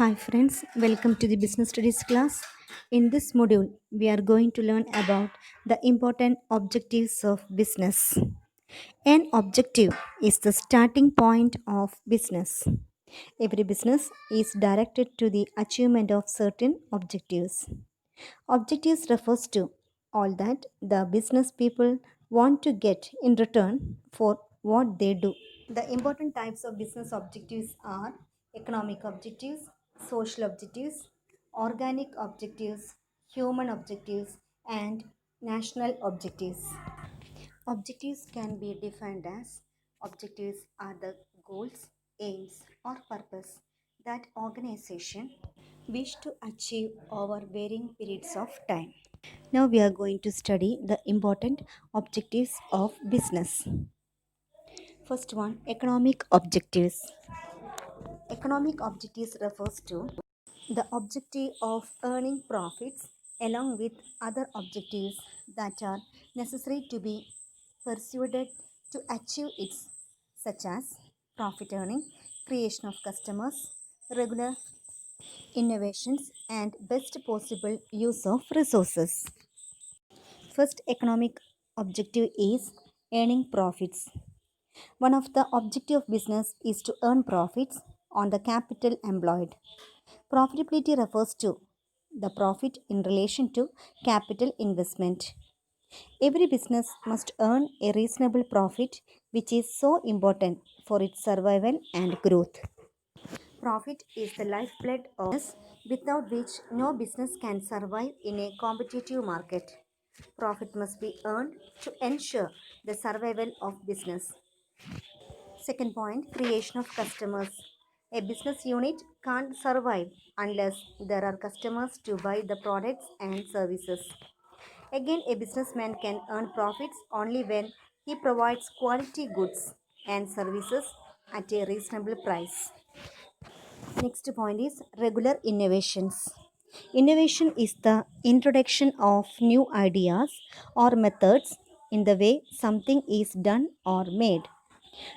Hi friends, welcome to the business studies class. In this module, we are going to learn about the important objectives of business. An objective is the starting point of business. Every business is directed to the achievement of certain objectives. Objectives refers to all that the business people want to get in return for what they do. The important types of business objectives are economic objectives, social objectives, organic objectives, human objectives, and national objectives. Objectives can be defined as objectives are the goals, aims, or purpose that organization wish to achieve over varying periods of time. Now we are going to study the important objectives of business. First one, economic objectives. Economic objectives refers to the objective of earning profits along with other objectives that are necessary to be pursued to achieve it, such as profit earning, creation of customers, regular innovations, and best possible use of resources. First economic objective is earning profits. One of the objective of business is to earn profits on the capital employed. Profitability refers to the profit in relation to capital investment. Every business must earn a reasonable profit, which is so important for its survival and growth. Profit is the lifeblood of business, without which no business can survive in a competitive market. Profit must be earned to ensure the survival of business. Second point, creation of customers. A business unit can't survive unless there are customers to buy the products and services. Again, a businessman can earn profits only when he provides quality goods and services at a reasonable price. Next point is regular innovations. Innovation is the introduction of new ideas or methods in the way something is done or made.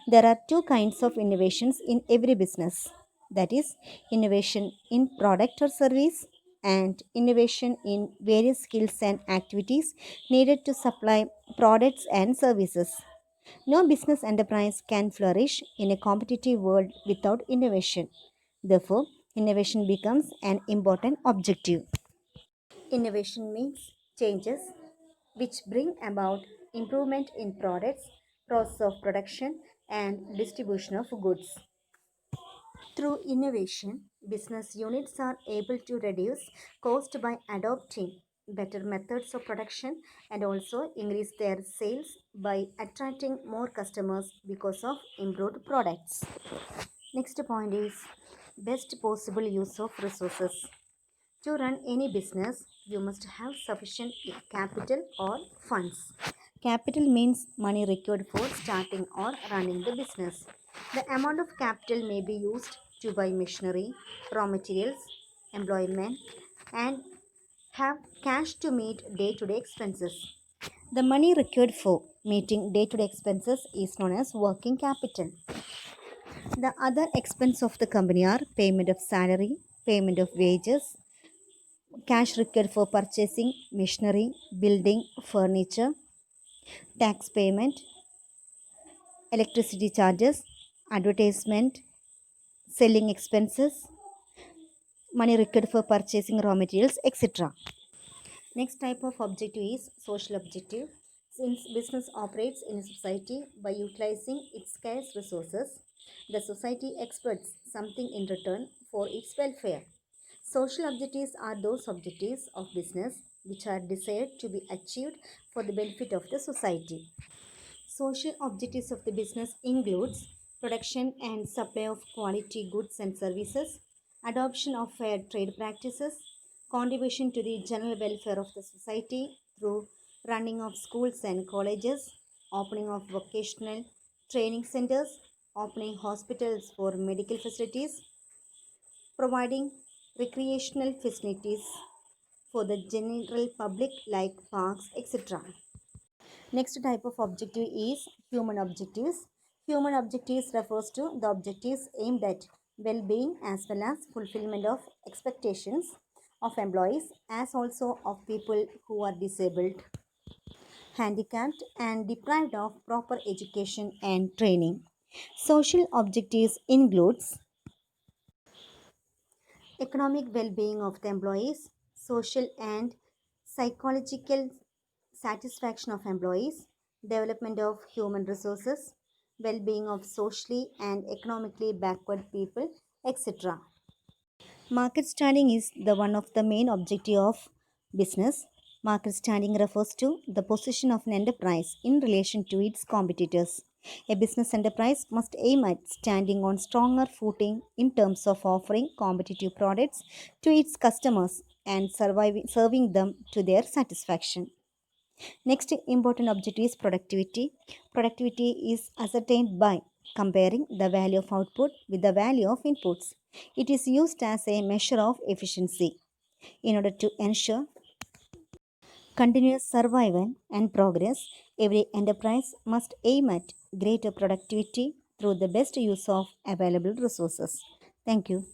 There are two kinds of innovations in every business, that is, innovation in product or service and innovation in various skills and activities needed to supply products and services. No business enterprise can flourish in a competitive world without innovation. Therefore, innovation becomes an important objective. Innovation means changes which bring about improvement in products, process of production, and distribution of goods. Through innovation, business units are able to reduce cost by adopting better methods of production and also increase their sales by attracting more customers because of improved products. Next point is best possible use of resources. To run any business, you must have sufficient capital or funds. Capital means money required for starting or running the business. The amount of capital may be used to buy machinery, raw materials, employment, and have cash to meet day to day expenses. The money required for meeting day to day expenses is known as working capital. The other expense of the company are payment of salary, payment of wages, cash required for purchasing machinery, building, furniture, tax payment, electricity charges, advertisement, selling expenses, money required for purchasing raw materials, etc. Next type of objective is social objective. Since business operates in a society by utilizing its scarce resources, the society expects something in return for its welfare. Social objectives are those objectives of business which are desired to be achieved for the benefit of the society. Social objectives of the business includes production and supply of quality goods and services, adoption of fair trade practices, contribution to the general welfare of the society through running of schools and colleges, opening of vocational training centers, opening hospitals for medical facilities, providing recreational facilities for the general public like parks, etc. Next type of objective is human objectives. Human objectives refers to the objectives aimed at well-being as well as fulfillment of expectations of employees as also of people who are disabled, handicapped, and deprived of proper education and training. Social objectives includes economic well-being of the employees, social and psychological satisfaction of employees, development of human resources, well-being of socially and economically backward people, etc. Market standing is the one of the main objective of business. Market standing refers to the position of an enterprise in relation to its competitors. A business enterprise must aim at standing on stronger footing in terms of offering competitive products to its customers and serving them to their satisfaction. Next important objective is productivity. Productivity is ascertained by comparing the value of output with the value of inputs. It is used as a measure of efficiency. In order to ensure continuous survival and progress, every enterprise must aim at greater productivity through the best use of available resources. Thank you.